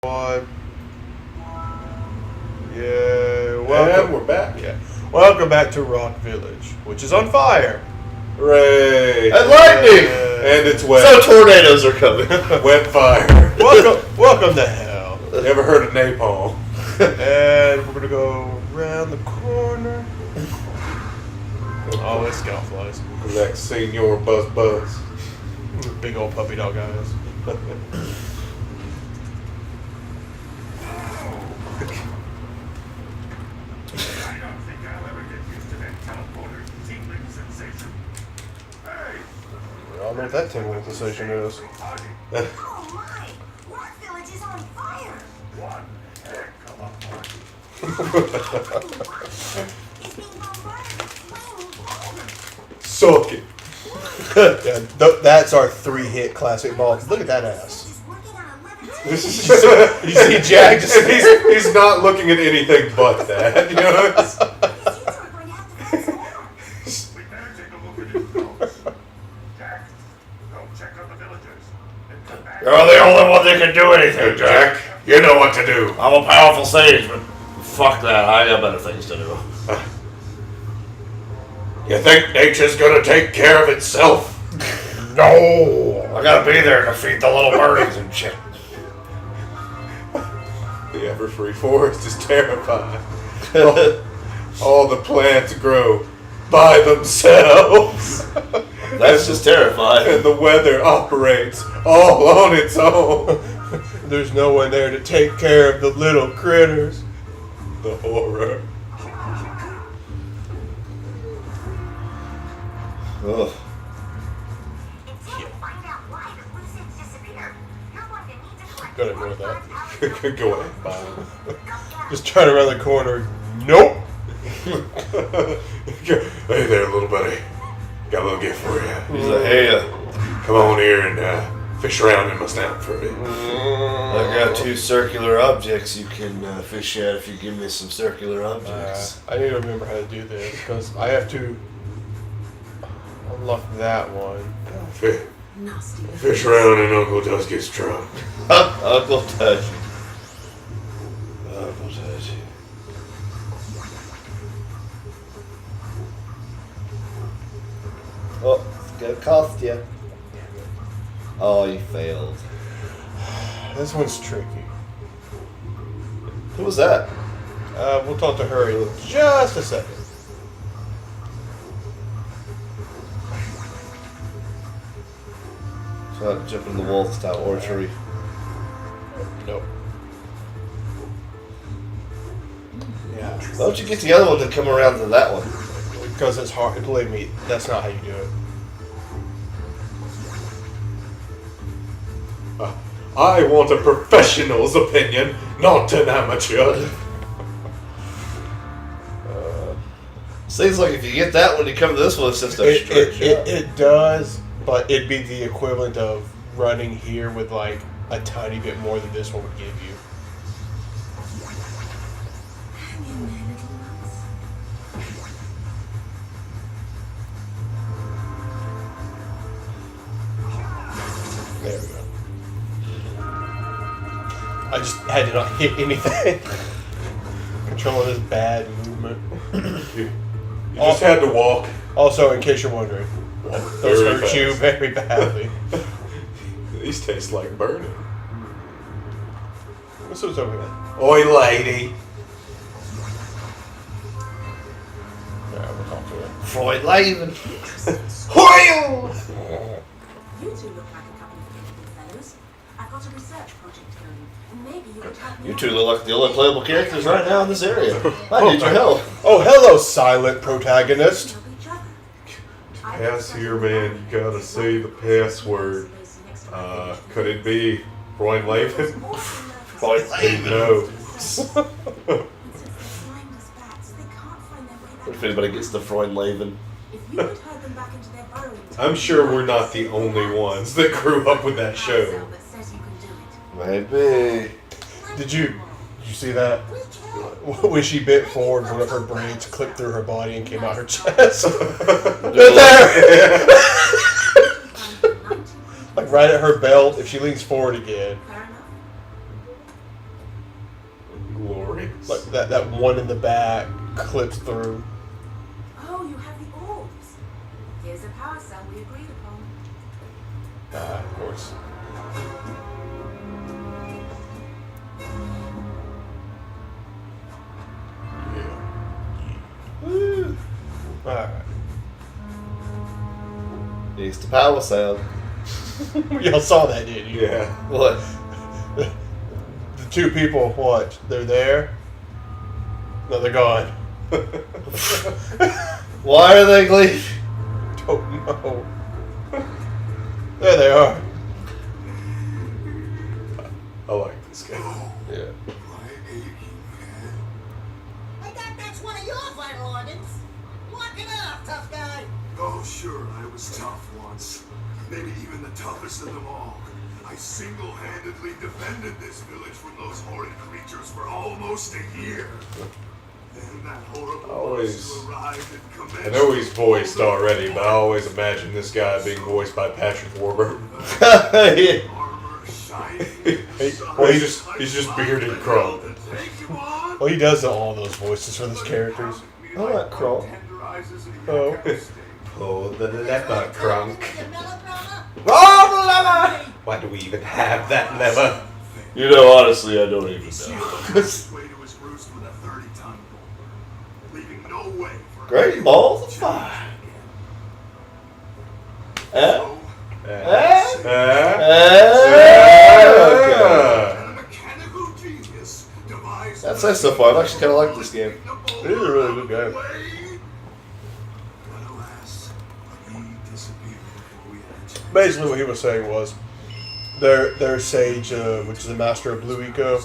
everyone. Yeah, welcome. And we're back. Yeah. Welcome back to Rock Village, which is on fire. Hooray! And lightning! And it's wet. So tornadoes are coming. Wet fire. Welcome to hell. You ever heard of napalm? And we're gonna go around the corner. Oh, it's scoutflies. Next Senor Buzz. Big old puppy dog eyes. I don't know what that tingling sensation is. Oh my! Rock Village is on fire! One heck of a party. It's being bombarded with flaming boulders. Suck it. Yeah, that's our 3-hit classic ball. Look at that ass. Just working on a levitation. You see Jack just... he's not looking at anything but that. You know? These are going to have to fix more. We better take a look at his notes. Jack, go check on the villagers. And come back. You're the only one that can do anything, Jack. You know what to do. I'm a powerful sage, but fuck that. I got better things to do. You think nature's gonna take care of itself? No! I gotta be there to feed the little birdies and shit. The ever-free forest is terrifying. All the plants grow by themselves. That's just terrifying. And the weather operates all on its own. There's no one there to take care of the little critters. The horror. Ugh. Until we find out why the loose ends disappeared, you're going to need to collect Gotta ignore that. Go ahead, Bob. Just turn around the corner. Nope. Hey there, little buddy. Got a little gift for you. He's like, hey, Come on here and fish around in my snout for a bit. I got 2 circular objects you can fish at if you give me some circular objects. I need to remember how to do this because I have to unlock that one. Fish around and Uncle Does gets drunk. Uncle Touchy. Uncle Touchy. Oh, it's gonna cost you. Oh, you failed. This one's tricky. Who was that? We'll talk to her in just a second. So jump in the wolf style orchery. Nope. Yeah. Why don't you get the other one to come around to that one? Because it's hard. Believe me, that's not how you do it. I want a professional's opinion, not an amateur. Seems like if you get that one, you come to this one, it's just a straight shot. It does, but it'd be the equivalent of running here with like a tiny bit more than this one would give you. Hang in there, little ones. There we go. I just had to not hit anything. Controlling this bad movement. You just had to walk. Also, in case you're wondering, those Very hurt you fast. very badly. These taste like burning. What's over here? Oi, lady. Alright, we'll talk to her. Freud Laven. Hoyle! You two look like a couple of interesting fellows. I've got a research project going, and maybe you could help me. You 2 look like the only playable characters right now in this area. I need your help. Oh, hello, silent protagonist. Help each other. Pass here, man. You gotta say the password. Could it be Roy Laven? Freud Who Laven. knows? What if anybody gets the Freud Laven? If you could herd them back into their burrowing I'm sure we're not the only ones that grew up with that show. that says you can do it. Maybe. Did you see that? When she bit forward, one of her braids clipped through her body and came out her chest. Like right at her belt. If she leans forward again. Fair enough. Like that one in the back clips through. Oh, you have the orbs. Here's a power cell we agreed upon. Of course. Woo. Alright. Needs the power sound. Y'all saw that, didn't you? Yeah. What? The two people, what? They're there? No, they're gone. Why are they leaving? Don't know. There they are. I like this guy. Yeah. I thought that's one of your vital organs. Walk it off, tough guy. Oh, sure, I was tough once. Maybe even the toughest of them all. I single-handedly defended this village from those horrid creatures for almost a year. Then that horrible Always. monster arrived and commenced. I know he's voiced already, but I always imagine this guy being voiced by Patrick Warburton. Yeah. Armor shining. Well, he's just bearded Krog. Well, he does all those voices for those characters. I like Krog. Oh. Oh, the leper crunk. Your melodrama? Oh, the lever! Why do we even have that lever? You know, honestly, I don't even know. Great balls of fire. Okay. That says so far. I've actually kind of liked this game. It is a really good game. Basically, what he was saying was their sage, which is the master of Blue Eco,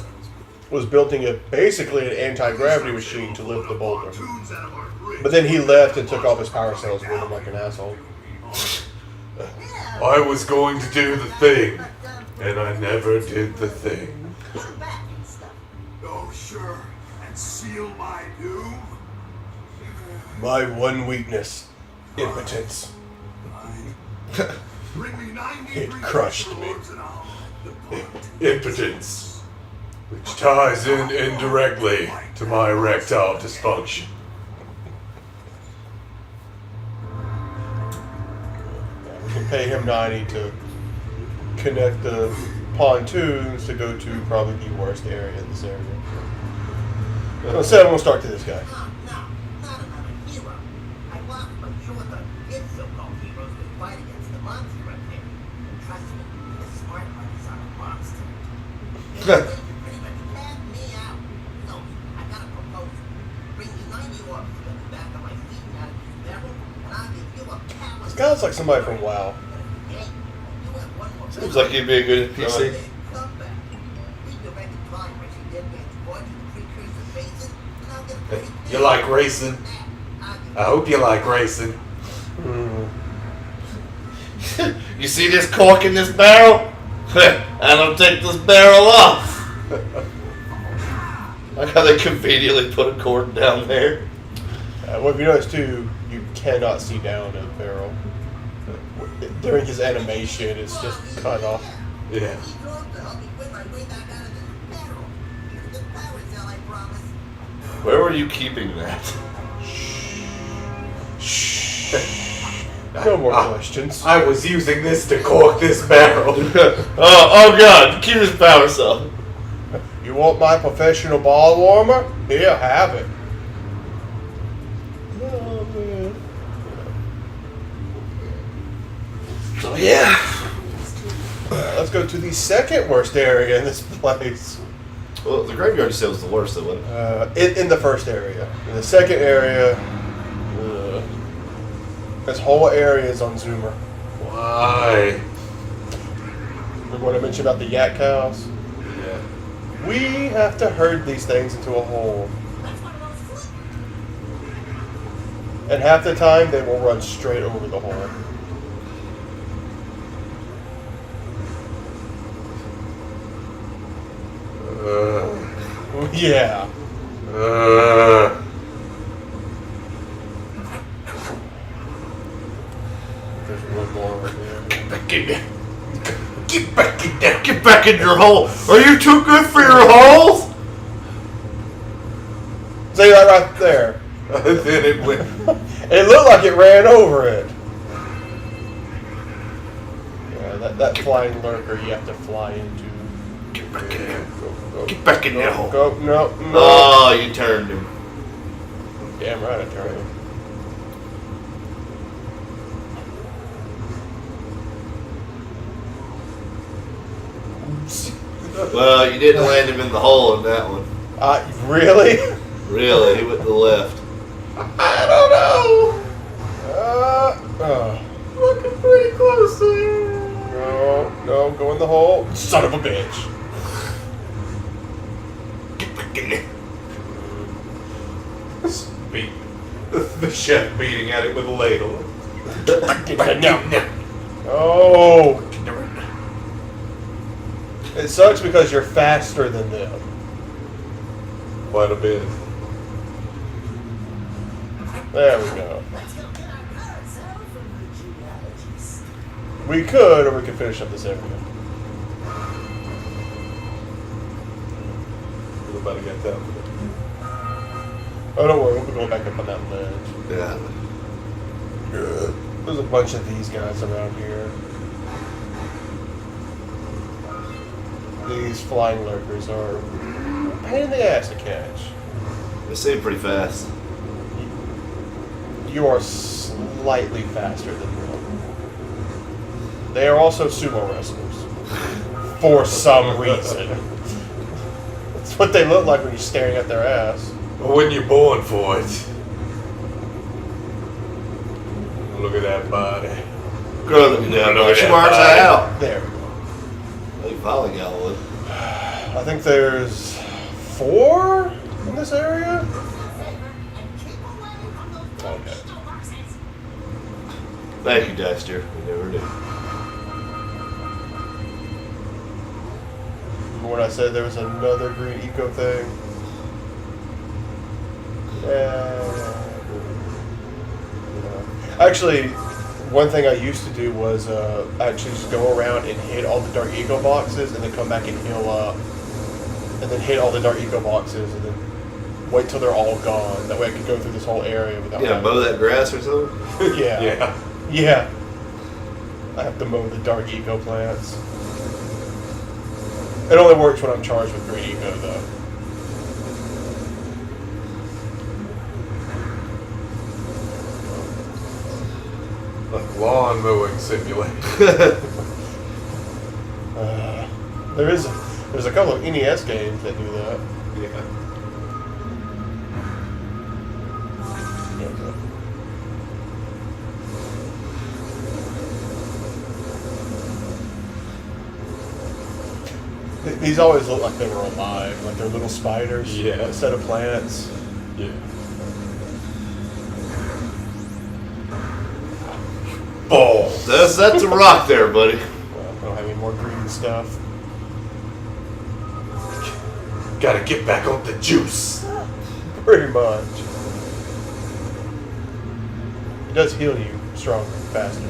was building basically an anti-gravity machine to lift the boulder. But then he left and took off his power cells with him like an asshole. I was going to do the thing, and I never did the thing. Come back and stuff. Oh, sure. And seal my doom? My one weakness, impotence. Bring me 90 It crushed me. orbs and I'll depart. Impotence, which ties in indirectly to my erectile dysfunction. We can pay him 90 to connect the pontoons to go to probably the worst area in this area. Instead, we'll start to this guy. No, not another hero. I lost my shoulder. His so-called heroes would fight against the monster up there. And trust me, the smart one is on a monster. They pretty much tapped me out. So, I got a proposal. Bring me 90 orbs to the back of my feet out of this barrel, and I'll give you a power. This guy looks like somebody from WoW. Hey, you have one more. Seems like he'd be a good PC. Comeback. Redirect the time where she did get to the precursor phases, and I'll get a pretty You like racing? I hope you like racing. You see this cork in this barrel? I don't take this barrel off. Like how they conveniently put a cork down there. Well, if you notice too, you cannot see down a barrel. During his animation, it's just cut off. Yeah. Where were you keeping that? No more questions. I was using this to cork this barrel. oh God! Keep his power cell. You want my professional ball warmer? Here, have it. Oh, man. So yeah. Let's go to the second worst area in this place. Well, the graveyard you said was the worst, though, wasn't it? In the first area. In the second area, this whole area is on Zoomer. Why? Remember what I mentioned about the yak cows? Yeah. We have to herd these things into a hole. And half the time, they will run straight over the hole. Yeah. There's one more right there. Get back in there. Get back in there. Get back in your hole. Are you too good for your holes? right there. Then it went. It looked like it ran over it. Yeah, that flying lurker you have to fly into. Get back in there. Go, Get back in there. Go, no. Oh, you turned him. Damn right I turned him. Well, you didn't land him in the hole in that one. Really? Really, he went to the left. I don't know. Looking pretty close to you. No, go in the hole. Son of a bitch. Get back in there. Beat. The chef beating at it with a ladle. No. Oh. It sucks because you're faster than them. Quite a bit. There we go. Let's go get our cards out from the genealogies. We could, or we could finish up this area. Everybody got that. Oh, don't worry, we'll be going back up on that ledge. Yeah. There's a bunch of these guys around here. These flying lurkers are a pain in the ass to catch. They seem pretty fast. You are slightly faster than them. They are also sumo wrestlers. For some reason. That's what they look like when you're staring at their ass. When you're born for it. Look at that body. Girl, look at that. Look at She that marks body. that out. There we go. They finally got one. I think there's 4 in this area. And keep away from those Okay. torpedo boxes. Thank you, Daxter. We never knew. Remember when I said there was another green eco thing? Yeah. Actually, one thing I used to do was actually just go around and hit all the dark eco boxes and then come back and heal up. And then hit all the dark eco boxes and then wait till they're all gone. That way I could go through this whole area without Yeah, mow that grass or something? Yeah. Yeah. Yeah. I have to mow the dark eco plants. It only works when I'm charged with green eco though. Like lawn mowing simulator. There's a couple of NES games that do that. Yeah. These always look like they were alive, like they're little spiders Yeah. instead of plants. Yeah. Balls. That's a rock there, buddy. Well, I don't have any more green stuff. Gotta get back on the juice. Pretty much. It does heal you stronger, faster.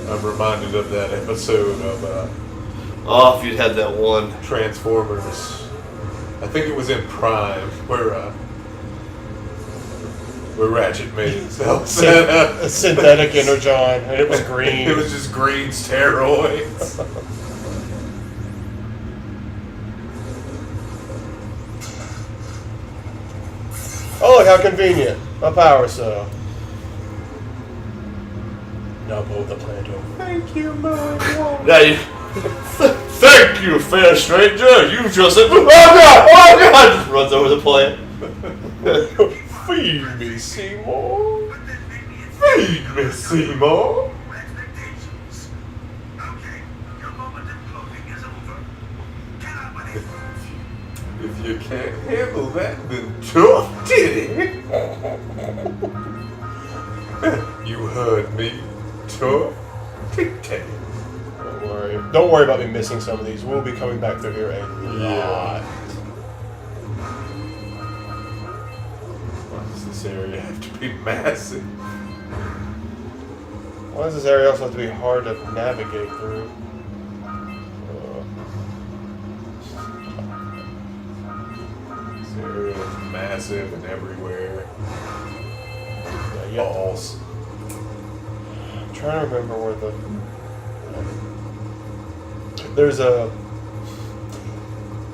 I'm reminded of that episode of Oh, if you'd had that one. Transformers. I think it was in Prime where Ratchet made himself A synthetic energon, and it was green. It was just green steroids. Oh, look how convenient. A power cell. Now mow the plant over. Thank you, Mom. Now you, thank you, fair stranger. You just said, oh God, just runs over the plant. Feed me, Seymour. Feed me, Seymour. Expectations. Okay, your moment of clothing is over. Get out with it. If you can't handle that, then tough titty. You heard me. Tough titty. Don't worry about me missing some of these. We'll be coming back through here a lot. Why does this area have to be massive? Why does this area also have to be hard to navigate through? This area is massive and everywhere. Yeah, Balls. I'm trying to remember where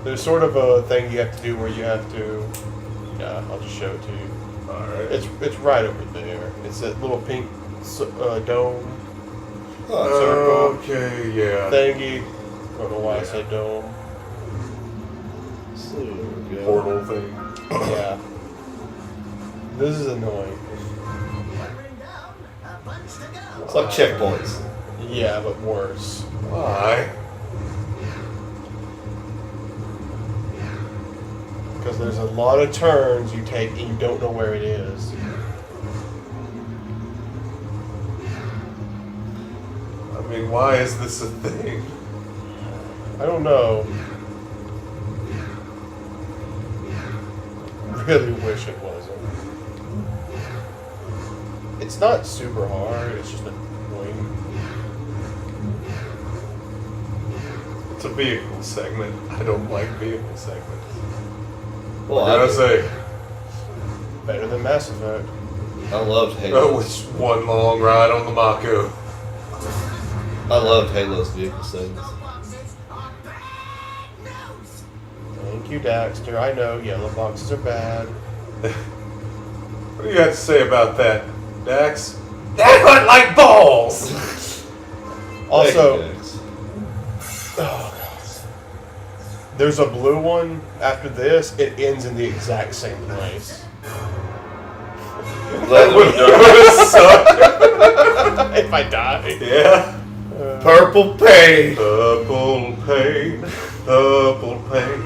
there's sort of a thing you have to do where you have to. Yeah, I'll just show it to you. All right. It's right over there. It's that little pink dome Okay, yeah. thingy. I don't know why I said dome. Portal thing. Yeah. This is annoying. Firing down, a bunch to go. It's like checkpoints. Yeah, but worse. Why? Because there's a lot of turns you take and you don't know where it is. I mean, why is this a thing? I don't know. Really wish it wasn't. It's not super hard, it's just annoying. It's a vehicle segment. I don't like vehicle segments. Well, What did I say? Better than Mass Effect. I loved Halo. Oh, it's one long ride on the Mako. I loved Halo's vehicle segments. Boxes are bad news. Thank you, Daxter. I know yellow boxes are bad. What do you have to say about that, Dax? That hurt like balls! Also, Thank you, Dex. oh, God. There's a blue one after this. It ends in the exact same place. I'm glad that we done. If I die. Yeah. Purple pain. Purple pain. Purple pain.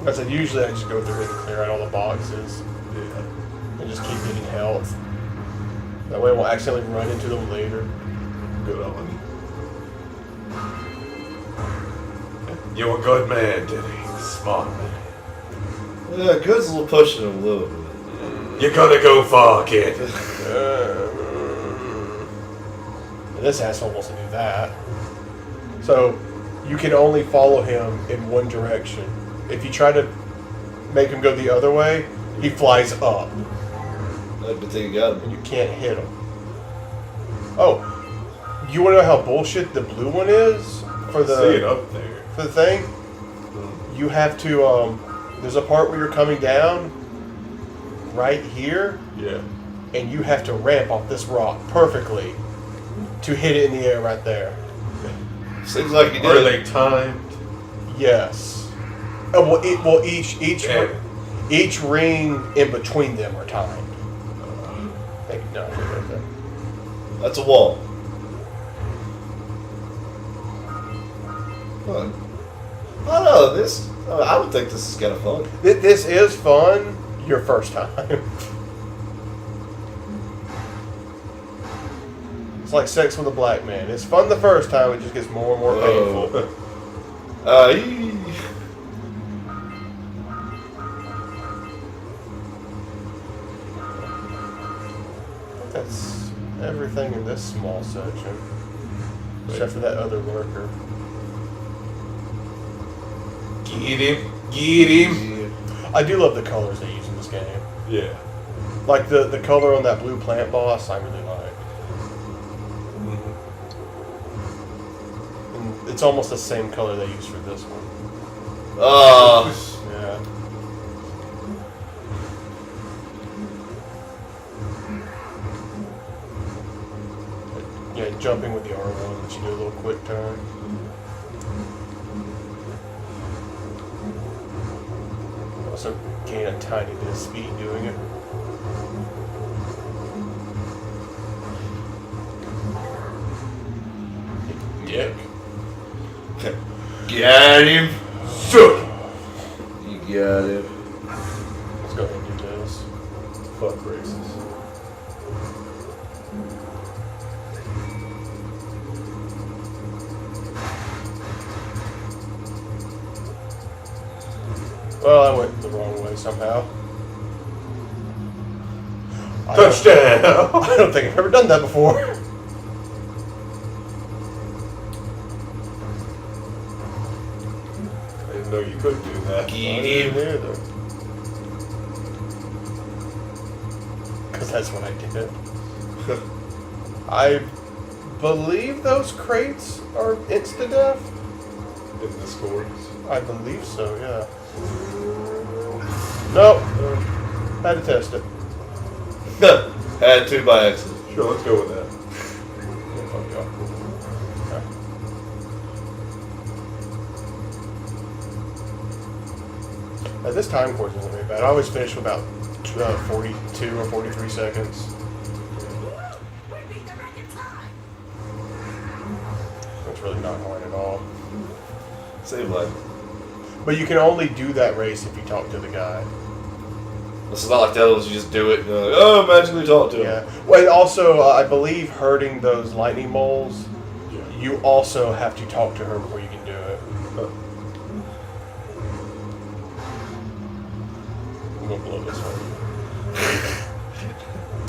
I said, usually I just go through and clear out all the boxes Yeah. and just keep getting health. That way I won't accidentally run into them later. Good on you. You're a good man, Denny. Smart man. Yeah, Good's a little pushing him a little bit. You're gonna go far, kid. And this asshole wants to do that. So you can only follow him in one direction. If you try to make him go the other way, he flies up I think you got and him. you can't hit him. Oh, you want to know how bullshit the blue one is for See it the up there. for the thing? You have to. There's a part where you're coming down right here, Yeah. and you have to ramp off this rock perfectly to hit it in the air right there. Seems like you Are did. they timed? Yes. Each ring in between them are timed. Thank you. No, right there. That's a wall. Huh. I don't know. I would think this is kind of fun. This is fun. Your first time. It's like sex with a black man. It's fun the first time. It just gets more and more painful. That's everything in this small section, except for that other worker. Get him. Get him. I do love the colors they use in this game. Yeah. Like the color on that blue plant boss, I really like. And it's almost the same color they use for this one. Yeah. Yeah, jumping with the R1 lets you do a little quick turn. Also gain a tiny bit of speed doing it. Dick. Got him. Shoot. You got him. Let's go ahead and do this. Fuck races. Well, I went the wrong way somehow. Touchdown! I don't think I've ever done that before. I didn't know you could do that. I didn't either. Because that's what I did. I believe those crates are insta-death. In the scores. I believe so, yeah. Nope. Had to test it. Had to by accident. Sure, let's go with that. Fuck y'all. Okay. Now, this time course isn't very bad. I always finish with about 42 or 43 seconds. We beat the record time. It's really not hard at all. Same life. But you can only do that race if you talk to the guy. It's not like the others, you just do it and you're like, oh, magically talk to him. Yeah. Well, and also, I believe hurting those lightning moles, Yeah. you also have to talk to her before you can do it. I'm gonna blow this one.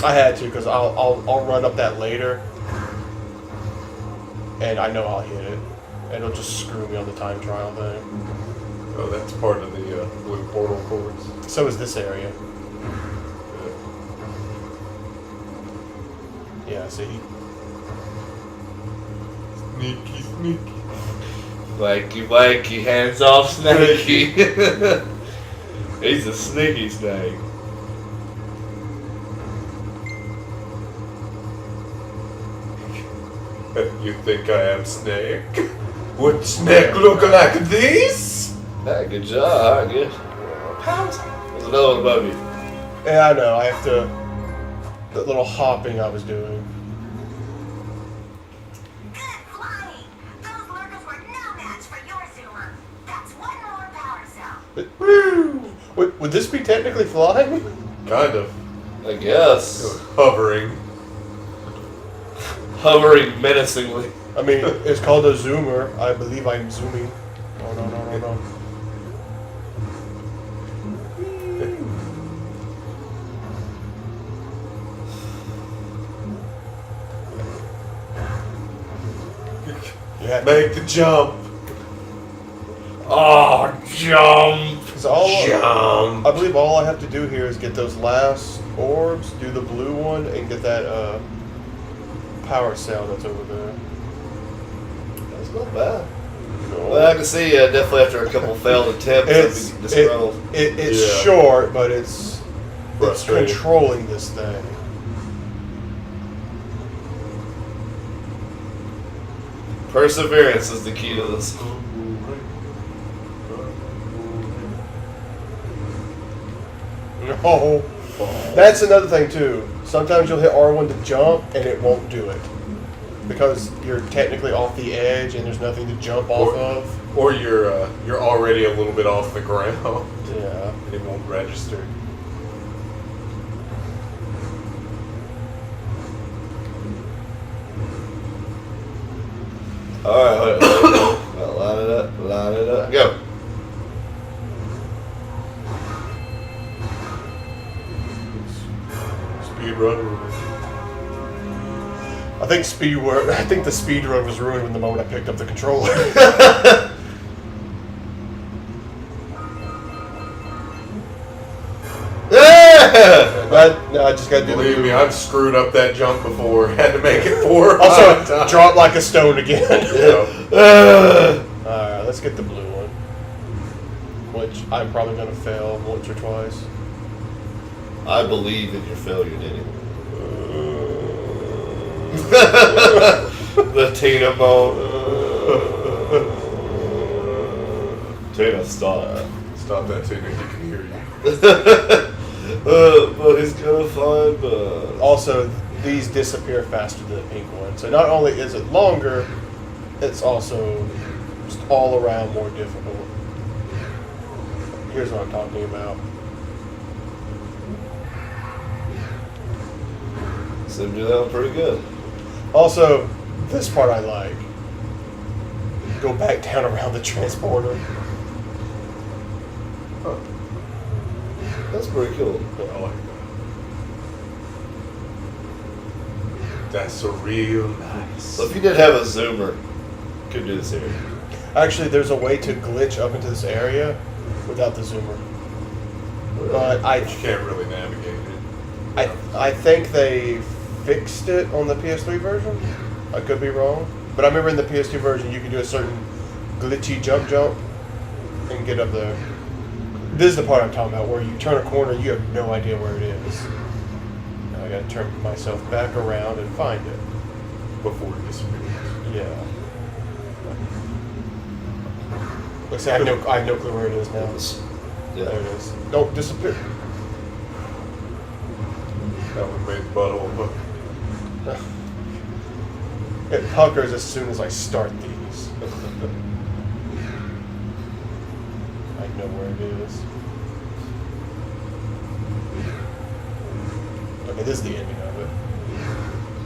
I had to because I'll run up that later, and I know I'll hit it, and it'll just screw me on the time trial thing. Oh, that's part of the blue portal course. So is this area. Yeah. See. Sneaky, sneaky. Wakey, wakey, hands off, snaky. He's a sneaky snake. You think I am Snake? Would Snake look like this? Ah, good job, alright, good. There's another one above you. Yeah, I know. I have to. That little hopping I was doing. Good flying. Those lurkers were no match for your zoomer. That's one more power cell. Woo! Would this be technically flying? Kind of. I guess. Hovering. Hovering menacingly. I mean, it's called a zoomer. I believe I'm zooming. Oh, no. Yeah, Make the jump. Oh, jump! 'cause all Jump. I believe all I have to do here is get those last orbs, do the blue one, and get that power cell that's over there. That's not bad. No. Well, I can see definitely after a couple failed attempts, It's I'd be disgruntled. it's Yeah. short, but it's Frustrating. controlling this thing. Perseverance is the key to this. No. That's another thing too. Sometimes you'll hit R1 to jump and it won't do it. Because you're technically off the edge and there's nothing to jump off of. Or you're already a little bit off the ground. Yeah. And it won't register. Alright, line it up, go. Speed run. I think the speed run was ruined when the moment I picked up the controller. No, I just gotta do Believe the me, I've screwed up that jump before. Had to make it 4 or 5 Also, times. drop like a stone again. Yeah. Alright, let's get the blue one. Which I'm probably gonna fail once or twice. I believe in your failure, Denny. The Tina mode. Tina, stop. Stop that, Tina. He can hear you. But he's gonna find us. Also, these disappear faster than the pink one. So not only is it longer, it's also just all around more difficult. Here's what I'm talking about. Seemed to do that one pretty good. Also, this part I like. Go back down around the transporter. That's pretty cool. I like That's a real nice. So if you did have a zoomer, could do this area. Actually, there's a way to glitch up into this area without the zoomer. But You can't really navigate it. I think they fixed it on the PS3 version. I could be wrong, but I remember in the PS2 version you could do a certain glitchy jump and get up there. This is the part I'm talking about, where you turn a corner, you have no idea where it is. Now I gotta turn myself back around and find it. Before it disappears. Yeah. Let's say I have no clue where it is now. Yeah. There it is. Don't disappear. That one made the butthole look. It puckers as soon as I start these. I know where it is. Okay, this is the ending of it.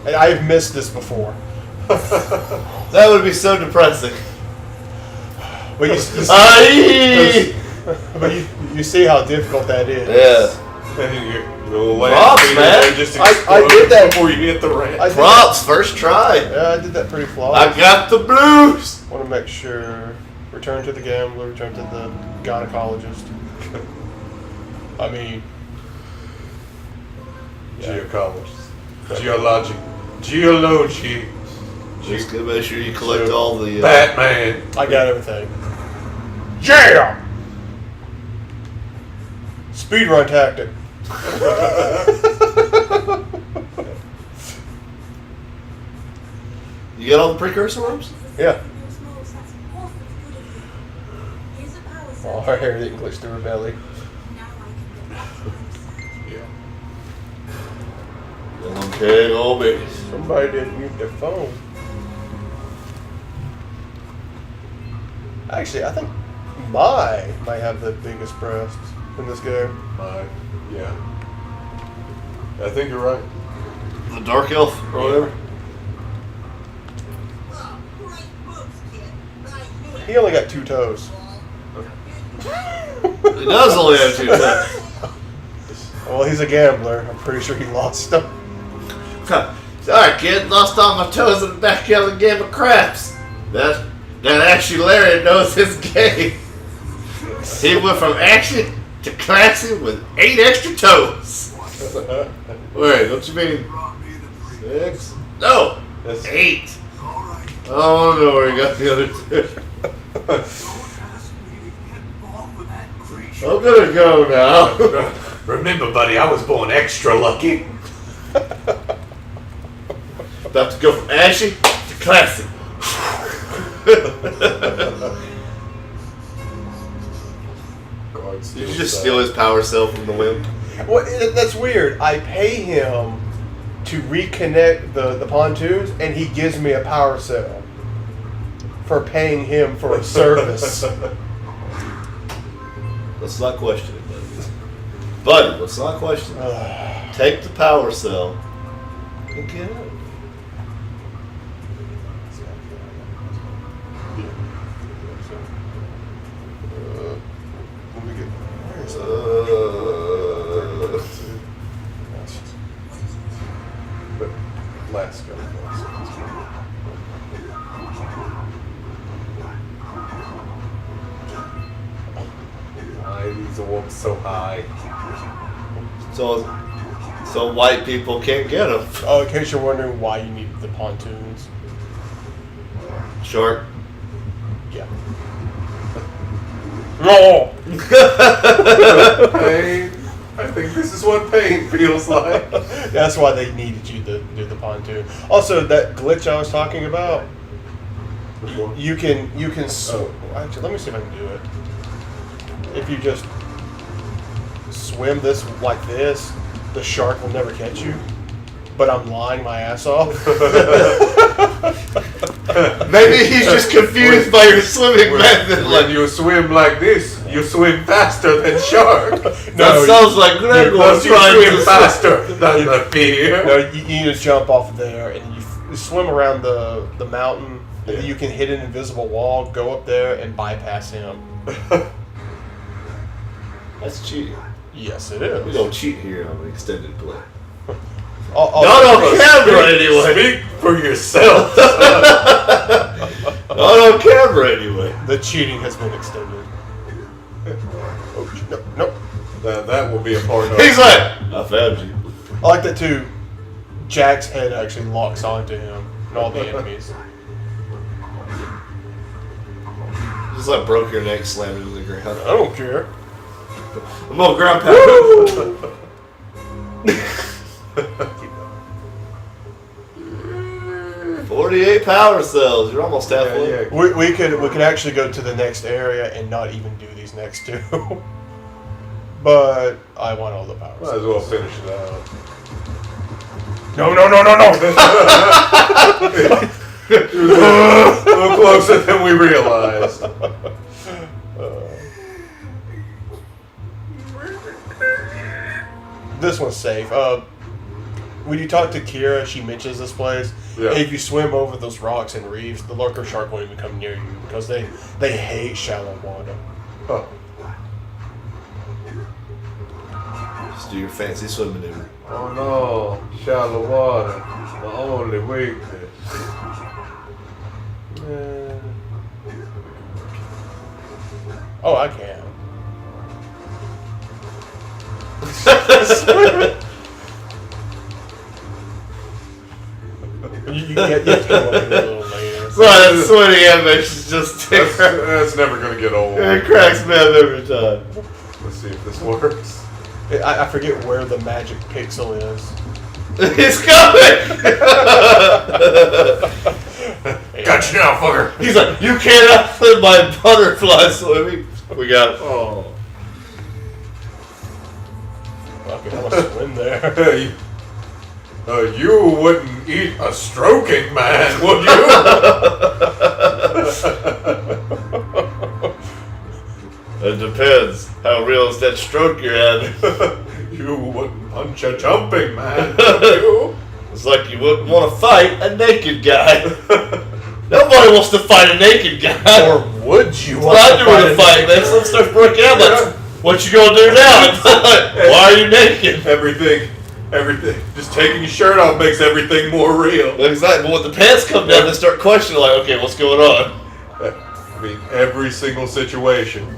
And I've missed this before. That would be so depressing. But you see how difficult that is. Yeah. And you'll land Props, and man. just I explode did that. before you hit the ramp. I did Props, first try. Yeah, I did that pretty flawless. I got the blues. Want to make sure. Return to the gambler. Return to the gynecologist. I mean. Geocologist. Geology. Just to make sure you collect all the. Batman. I got everything. Yeah! Speedrun tactic. You got all the precursor worms? Yeah. Here's a power cell. Oh, her hair didn't glitch through her belly. Now I can get back to Yeah. Okay, oh baby. Somebody didn't mute their phone. Actually, I think might have the biggest breasts in this game. Yeah. I think you're right. The dark elf or whatever. Oh, great moves, kid. Nice doing He only got 2 toes. He does only have 2 toes. Well, he's a gambler. I'm pretty sure he lost them. Sorry, kid. Lost all my toes in the backyard of the game of craps. That actually Larry knows his game. He went from action to classy with 8 extra toes. Wait, don't you mean Brought me the pre- 6? No, That's 8. All right. I don't know where he got the other 2. Don't ask me to get involved with that creature. I'm gonna go now. Remember, buddy, I was born extra lucky. About to go from ashy to classy. Did you just steal his power cell from the wimp? Well, that's weird. I pay him to reconnect the pontoons, and he gives me a power cell for paying him for a service. Let's not question it, buddy. Buddy, let's not question it. Take the power cell and get out. Let me get. Where's But let's go. Why these wolves so high? So white people can't get them. Oh, in case you're wondering why you need the pontoons. Shark. Yeah. No. Pain. I think this is what pain feels like. That's why they needed you to do the pontoon. Also, that glitch I was talking about, Which one? you can actually, let me see if I can do it. If you just swim this like this, the shark will never catch you. But I'm lying my ass off. Maybe he's just confused by your swimming method. When Like, you swim like this, you swim faster than shark. that sounds like Gregor Because you trying swim to faster than the pier. No, you need to jump off of there and you swim around the mountain. And then Yeah. you can hit an invisible wall, go up there, and bypass him. That's cheating. Yes, it We is. don't cheat here on the extended play. Not on camera anyway. Speak for yourself. Not on camera anyway. The cheating has been extended. Oh, no. That will be a part of He's like, I found you. I like that too. Jack's head actually locks onto him and all the enemies. Just like broke your neck, slammed into the ground. I don't care. I'm on ground pound. 48 power cells. You're almost halfway. Yeah. We could actually go to the next area and not even do these next two. But I want all the power Might cells. as well finish it out. No. A little closer than we realized. This one's safe. When you talk to Keira, she mentions this place. Yeah. If you swim over those rocks and reefs, the lurker shark won't even come near you because they hate shallow water. Huh. Just do your fancy swim maneuver. Oh no, shallow water. My only weakness. Oh, I can. You have to come up with a little later. So that sweaty animation's just That's never gonna get old. it cracks me up every time. Let's see if this works. I forget where the magic pixel is. He's coming! Got you now, fucker. He's like, you can't outlive my butterfly swimming. We got it. Oh. Fuck it, I'm gonna swim there. Hey, you wouldn't eat a stroking man, would you? It depends. How real is that stroke you're having? You wouldn't punch a jumping man, would you? It's like you wouldn't want to fight a naked guy. Nobody wants to fight a naked guy. Or would you What I do in a fight, man. Someone starts breaking out. Like, what you gonna do now? Why are you naked? Everything. Just taking your shirt off makes everything more real. Exactly. But when the pants come down, they start questioning, like, okay, what's going on? I mean, every single situation.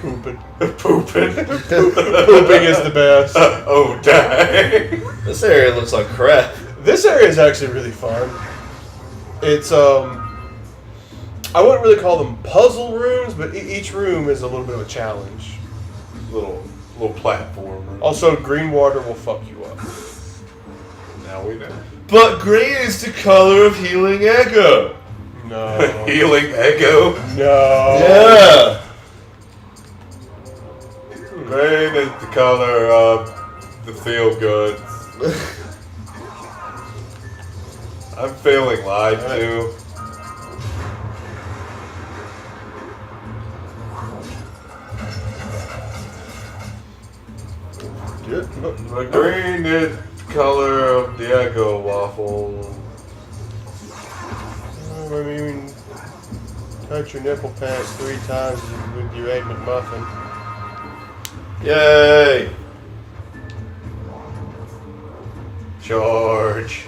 Pooping. Pooping. Pooping is the best. Oh, dang. This area looks like crap. This area is actually really fun. It's I wouldn't really call them puzzle rooms, but each room is a little bit of a challenge. Little platform. Also, green water will fuck you up. Now we know. But green is the color of healing echo. No. Healing echo. No. Yeah. Green is the color of the feel good. I'm feeling lied to. The green is the color of the Eggo waffle. I mean, touch your nipple pads 3 times with your egg McMuffin. Yay. Charge.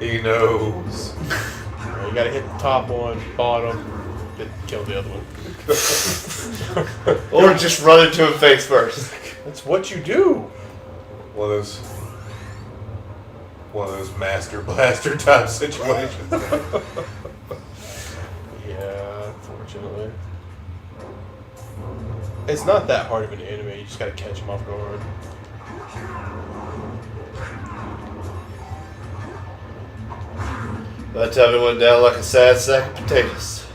He knows. You gotta hit the top one, bottom, then kill the other one. Or just run into him face first. That's what you do. One of those master blaster type situations. Yeah, unfortunately. It's not that hard of an enemy, you just gotta catch him off guard. That time it went down like a sad sack of potatoes.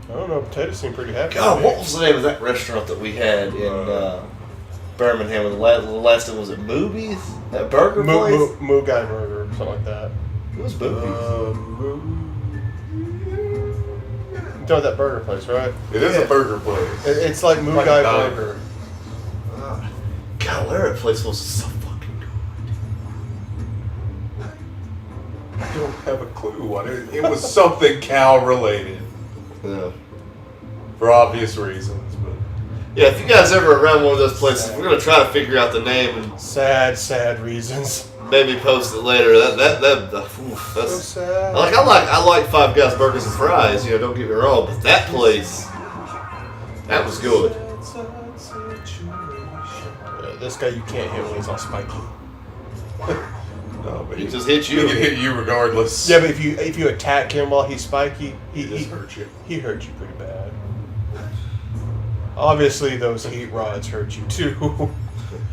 I don't know, potatoes seem pretty happy. God, to me. what was the name of that restaurant that we had in Birmingham? The last one was it Moobies? That burger place? Moo Guy Burger, something like that. It was Moobies. You know that burger place, right? It is a burger place. It's like Moo Like Guy a diner. Burger. God, where that place was so fucking good. I don't have a clue what it was. Something cow related Yeah. for obvious reasons, but Yeah, if you guys ever around one of those places, we're gonna try to figure out the name and Sad reasons. maybe post it later. That's So sad. I like Five Guys burgers and fries. You know, don't get me wrong, but that place, that was good. This guy you can't hit when he's all spiky. No, but He just hit he you. can hit you regardless. Yeah, but if you attack him while he's spiky, He just hurt you. he hurt you pretty bad. Obviously, those heat rods hurt you too.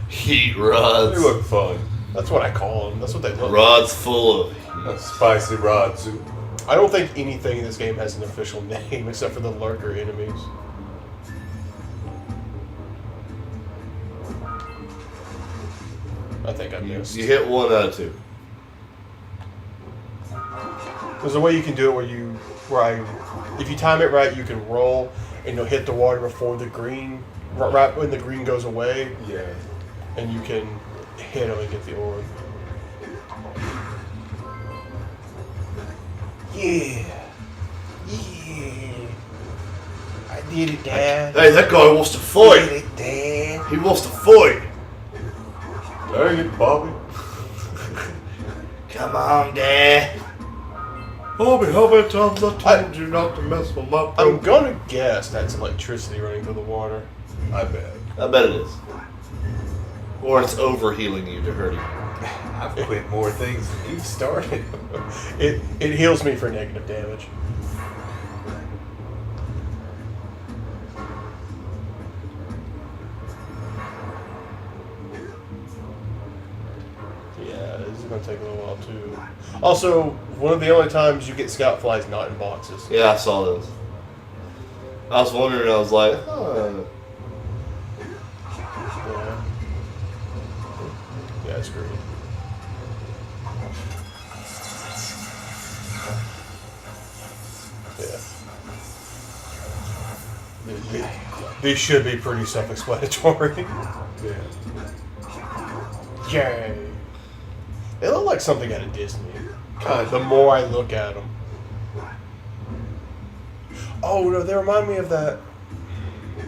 Heat They rods. look fun. That's what I call them. That's what they look like. Rods full of. A spicy rod soup. I don't think anything in this game has an official name except for the lurker enemies. I think I missed. You hit 1 out of 2. There's a way you can do it if you time it right, you can roll and you'll hit the water before the green, right when the green goes away, Yeah. and you can hit them and get the orb. Yeah. I did it, Dad. Hey, that guy wants to fight. it, Dad. He wants to fight. Dang it, Bobby. Come on, Dad. Bobby, how many times I told you not to mess with my I'm gonna guess that's electricity running through the water. I bet. I bet it is. Or it's overhealing you to hurt you. I've quit more things than you've started. It heals me for negative damage. Yeah, this is gonna take a little while too. Also, one of the only times you get scout flies not in boxes. Yeah, I saw those. I was wondering, I was like, huh. Yeah. Yeah, it's great. Yeah. These should be pretty self-explanatory. Yeah. Yay. They look like something out of Disney. Kind The more I look at them. Oh, no, they remind me of that.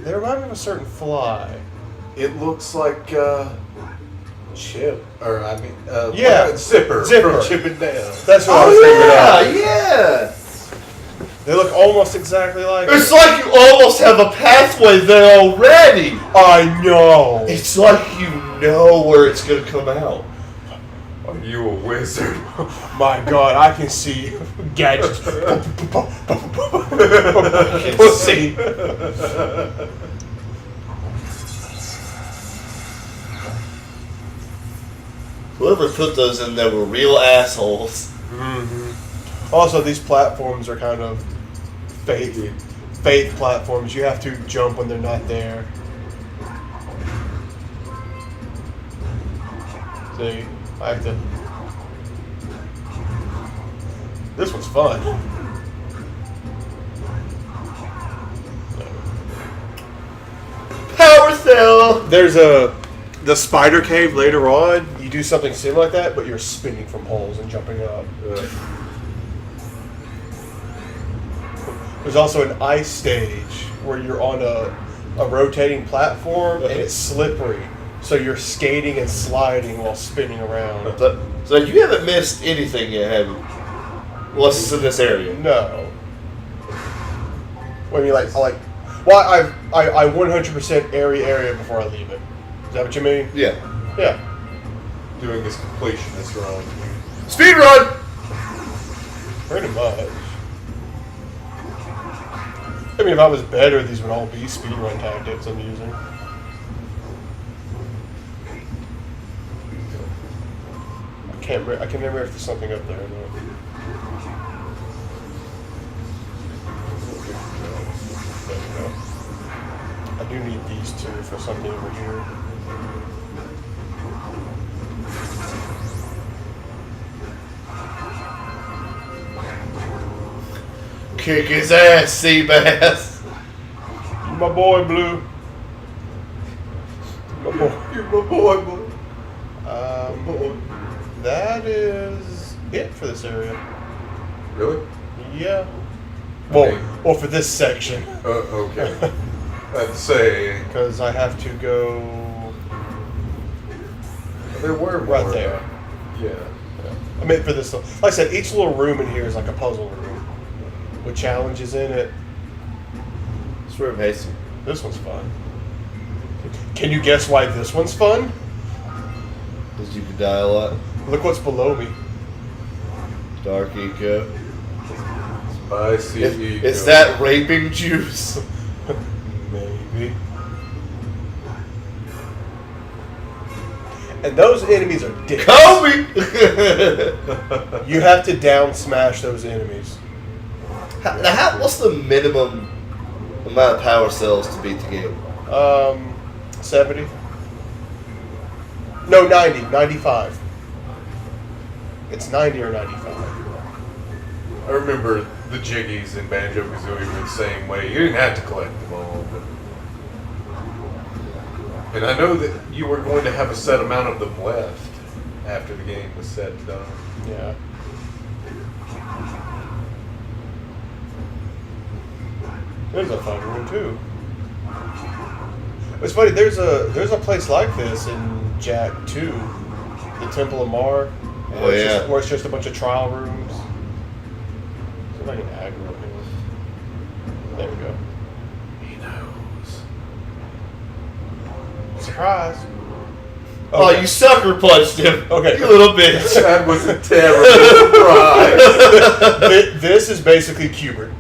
They remind me of a certain fly. It looks like Chip, or I mean, Yeah. Zipper Zipper. from Chip and Dale. That's what I was thinking of. yeah. They look almost exactly like It's it. like you almost have a pathway there already. I know. It's like you know where it's going to come out. Are you a wizard? My God, I can see gadgets. I can see. Whoever put those in there were real assholes. Also, these platforms are kind of faith platforms. You have to jump when they're not there. See, I have to. This one's fun. Power cell. There's the spider cave later on. You do something similar like that, but you're spinning from holes and jumping up. There's also an ice stage where you're on a rotating platform and it's slippery. So you're skating and sliding while spinning around. So you haven't missed anything yet, have you? Well, it's in this area. No. What do you mean, well, I 100% area before I leave it. Is that what you mean? Yeah. Yeah. Doing this completionist run. Speed run. Pretty much. I mean, if I was better, these would all be speedrun tactics I'm using. I can remember if there's something up there. Though. I do need these two for something over here. Kick his ass, Seabass. My boy, Blue. My boy. You're my boy, boy. That is it for this area. Really? Yeah. Okay. Well, for this section. Okay. Let's say because I have to go there were right more. there. Yeah. I mean, for this, like I said, each little room in here is like a puzzle room with challenges in it. This room hates you. This one's fun. Can you guess why this one's fun? Because you can die a lot. Look what's below me. Dark eco. Spicy ego. It's that raping juice. Maybe. And those enemies are dicks. Kobe! You have to down smash those enemies. What's the minimum amount of power cells to beat the game? 70? No, 90. 95. It's 90 or 95. I remember the Jiggies in Banjo-Kazooie were the same way. You didn't have to collect them all. But... And I know that you were going to have a set amount of them left after the game was said and done. Yeah. There's a fun room too. It's funny. There's a place like this in Jak 2, the Temple of Mar. Oh, yeah. Where it's just a bunch of trial rooms. See if I can aggro him. There we go. He knows. Surprise. Oh, you sucker punched him. Okay. You little bitch. That was a terrible surprise. This is basically Cubert.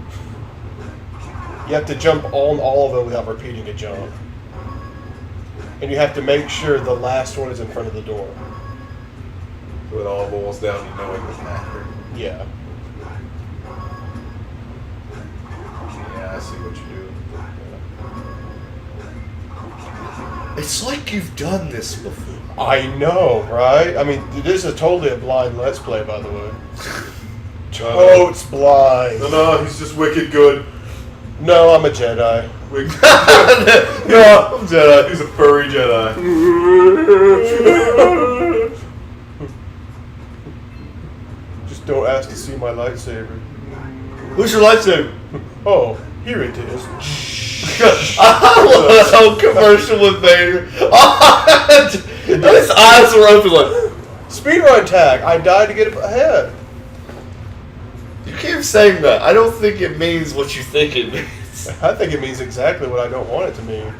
You have to jump on all of them without repeating a jump. And you have to make sure the last one is in front of the door. So it all boils down to knowing the pattern. Yeah. Yeah, I see what you do. It's like you've done this before. I know, right? I mean, this is totally a blind Let's Play, by the way. Totes blind. No, he's just wicked good. No, I'm a Jedi. Wicked. No, I'm Jedi. He's a furry Jedi. Just don't ask to see my lightsaber. Who's your lightsaber? Oh, here it is. I love that whole commercial with Vader. His eyes were open like... Speedrun tag. I died to get ahead. You keep saying that. I don't think it means what you think it means. I think it means exactly what I don't want it to mean.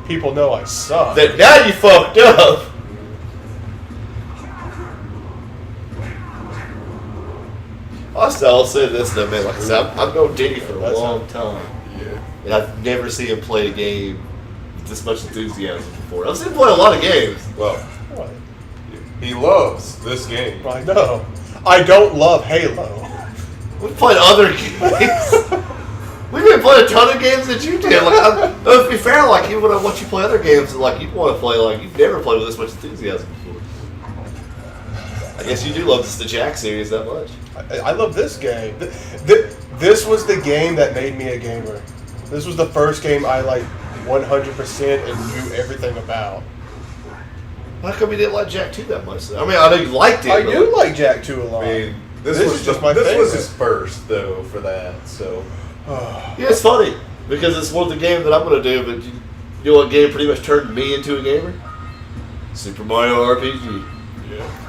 People know I suck. That now you fucked up. I'll say this though, man. Like I said, I've known Denny for a long time. Yeah. And I've never seen him play a game with this much enthusiasm before. I've seen him play a lot of games. Well, What? he loves this game. I know. I don't love Halo. We've played other games. We've been playing a ton of games that you did. Like, to be fair, like you would watch you play other games, and like you'd want to play like you've never played with this much enthusiasm before. I guess you do love the Jak series that much. I love this game. This was the game that made me a gamer. This was the first game I like 100% and knew everything about. How come you didn't like Jak 2 that much? Though? I mean, I know you liked it. I but do like Jak 2 a lot. I mean, this This was is just my this was favorite. his first though for that. So Yeah, it's funny because it's one of the games that I'm gonna do. But you know what game pretty much turned me into a gamer? Super Mario RPG. Yeah.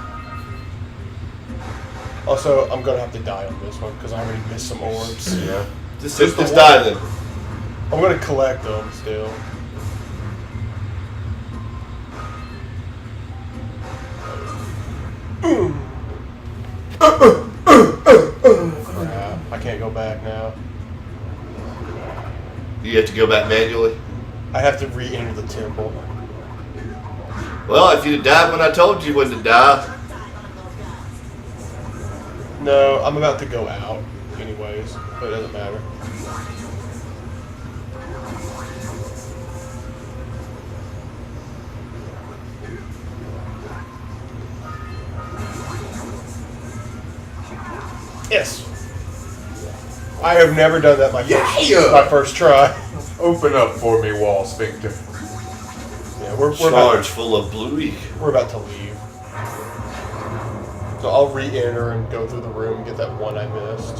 Also, I'm gonna have to die on this one because I already missed some orbs. yeah. Just the die then. I'm gonna collect them still. Crap. I can't go back now. You have to go back manually. I have to re-enter the temple. Well, if you'd have died when I told you when to die, No, I'm about to go out anyways, but it doesn't matter. Yes. I have never done that my first try. Open up for me, Wall Sphincter. Yeah, we're charge full of blue. we're about to leave. So I'll re-enter and go through the room and get that one I missed.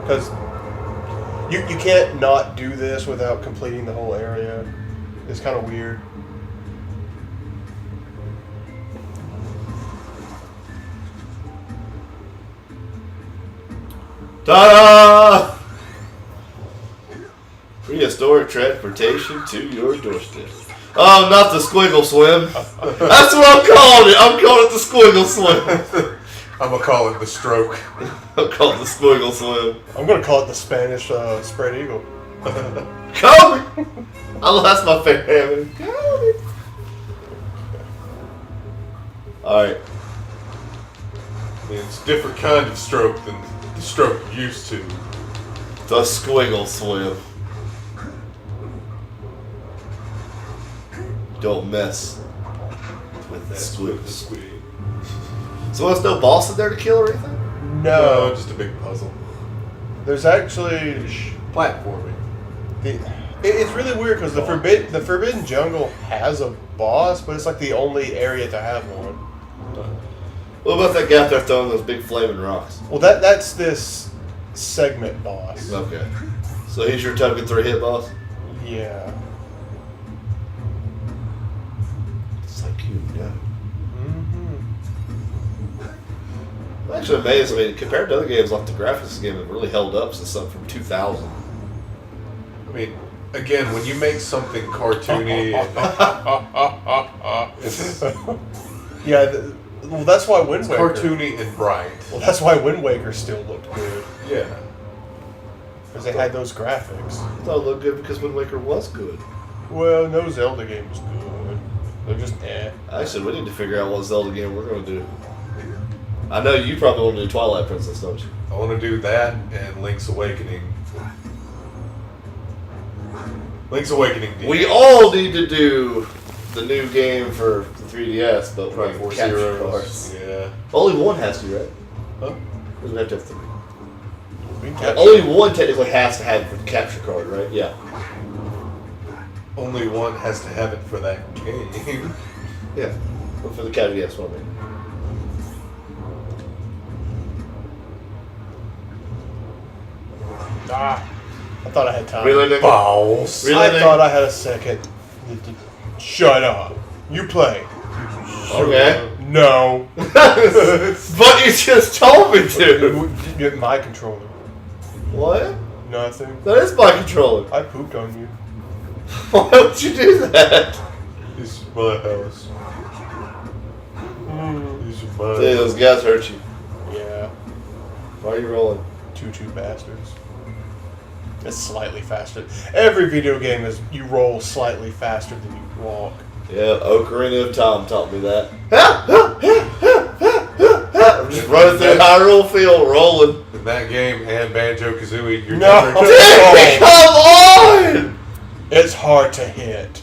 Because You can't not do this without completing the whole area. It's kind of weird. Ta-da! Prehistoric transportation to your doorstep. Oh, not the squiggle swim. That's what I'm calling it. I'm calling it the squiggle swim. I'm gonna call it the stroke. I'm calling it the squiggle swim. I'm gonna call it the Spanish spread eagle. Kobe! That's my favorite. Kobe! Alright. I mean, it's a different kind of stroke than the stroke you're used to. The squiggle swim. Don't mess with the squiggle. Squid. So there's no boss in there to kill or anything? No, Just a big puzzle. there's actually Platforming. it's really weird because the Forbidden Jungle has a boss, but it's like the only area to have one. What about that guy there throwing those big flaming rocks? Well, that's this segment boss. Okay. So he's your token 3-hit boss? Yeah. It's like you know. Mm-hmm. I'm actually amazed. I mean, compared to other games, like the graphics of this game have really held up since something from 2000. I mean, again, when you make something cartoony, Yeah. Well, that's why Wind it's Waker. cartoony and bright. Well, that's why Wind Waker still looked good Yeah. because they had those graphics. I thought it looked good because Wind Waker was good. Well, no Zelda game was good. They're just eh. Actually, we need to figure out what Zelda game we're going to do. I know you probably want to do Twilight Princess, don't you? I want to do that and Link's Awakening. Link's Awakening. We all need to do the new game for the 3DS, but we're Triforce capture Heroes. cards. Yeah. Only one has to, right? Huh? Or does it have to have 3? We can capture- Only one technically has to have the capture card, right? Yeah. Only one has to have it for that game. Yeah. But for the capture, yes, what I mean. I thought I had time. Really, Nick? Balls. Really, I Nick? thought I had a second. Shut up. You play. Okay. No. But you just told me to. Get my controller. What? Nothing. That is my controller. I pooped on you. Why would you do that? This is my house. These are my Dude, those guys hurt you. Yeah. Why are you rolling? Two bastards. It's slightly faster. Every video game is you roll slightly faster than you walk. Yeah, Ocarina of Time taught me that. I'm just running through Hyrule Field, rolling. In that game and Banjo-Kazooie, you're No. never Come on! It's hard to hit.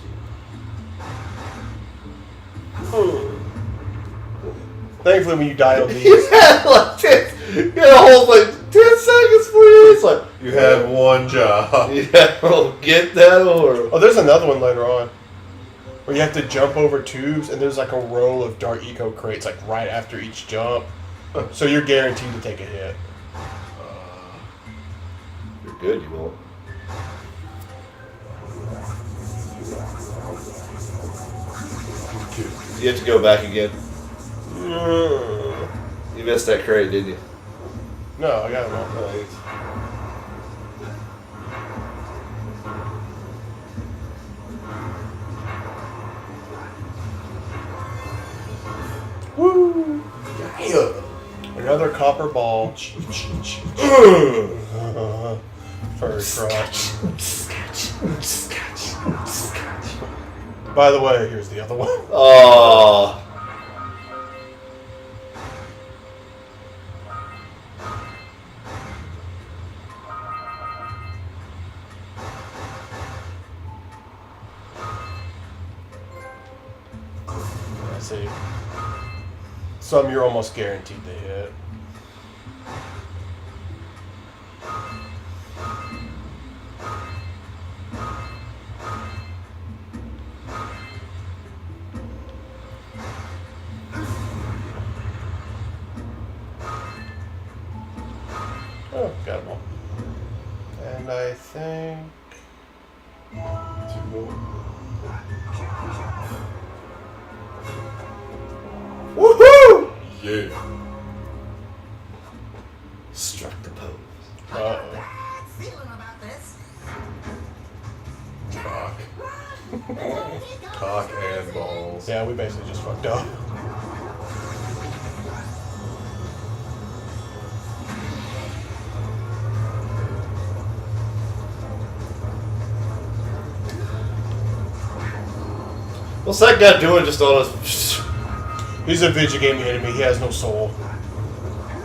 Thankfully, when you die on You these, had like 10, you had a whole like 10 seconds for you. It's like, You had one job. yeah, well, get that or. oh, there's another one later on where you have to jump over tubes, and there's like a row of dark eco crates like right after each jump, so you're guaranteed to take a hit. You're good, you won't. You have to go back again. You missed that crate, didn't you? No, I got it all. Right. Woo! Yeah. Another copper ball. First crotch. By the way, here's the other one. Oh. I see. Some you're almost guaranteed to hit. Oh, got them all. And I think... Two more. Woohoo! Yeah. Struck the pose. Uh-oh. Bad feeling about this. Cock. Cock and balls. Yeah, we basically just fucked up. What's that guy doing just on his... He's a video game enemy. He has no soul.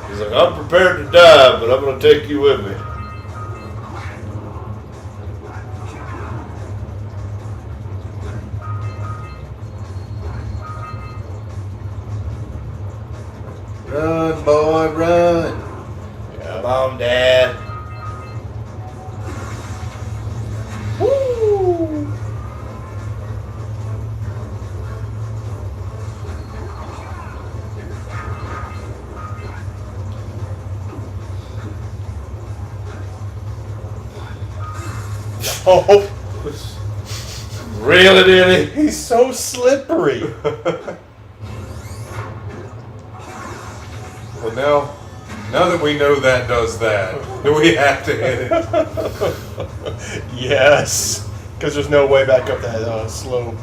He's like, I'm prepared to die, but I'm going to take you with me. Run, boy, run. Come on, Dad. Woo! Oh, Really, Denny? he's so slippery. Well, now that we know that does that, do we have to hit it? Yes, because there's no way back up that slope.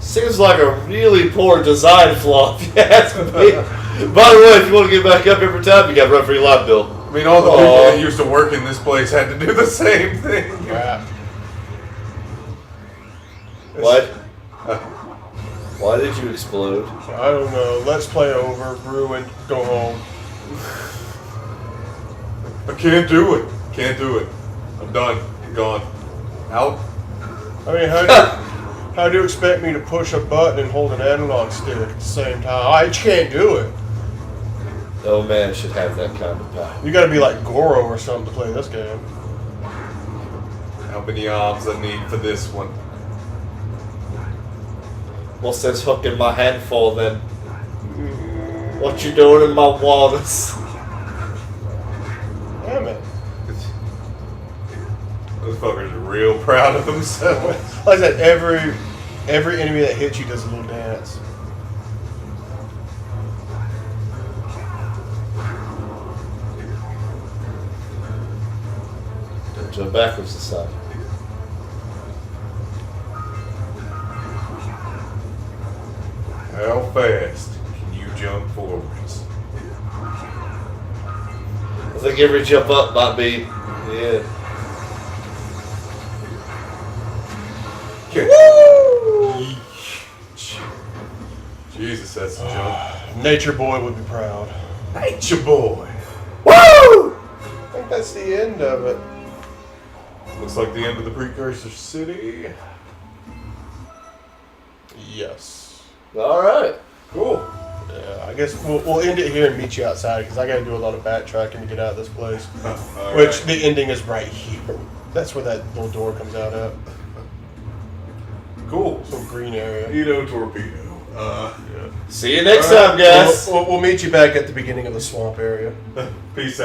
Seems like a really poor design flaw, if you ask me. By the way, if you want to get back up every time, you got to run for your life, Bill. I mean, all the people that used to work in this place had to do the same thing. Crap. What? Why did you explode? I don't know. Let's play over. Ruined. Go home. I can't do it. Can't do it. I'm done. Gone. Out. I mean, how do you expect me to push a button and hold an analog stick at the same time? I can't do it. No man should have that kind of power. You gotta be like Goro or something to play this game. How many arms I need for this one? What's this hook in my hand for then? What you doing in my waters? Damn it. Those fuckers are real proud of themselves. Like I said, every enemy that hits you does a little dance. Don't jump backwards this time. How fast can you jump forwards? I think every jump up might be, yeah. Okay. Jesus, that's a jump. Nature Boy would be proud. Nature boy. Woo! I think that's the end of it. Looks like the end of the Precursor City. Yes. All right. Cool. Yeah, I guess we'll end it here and meet you outside because I got to do a lot of backtracking to get out of this place. All Which right. the ending is right here. That's where that little door comes out at. Cool. Some green area. Torpedo. Yeah. See you next All right, time, guys. We'll meet you back at the beginning of the swamp area. Peace out.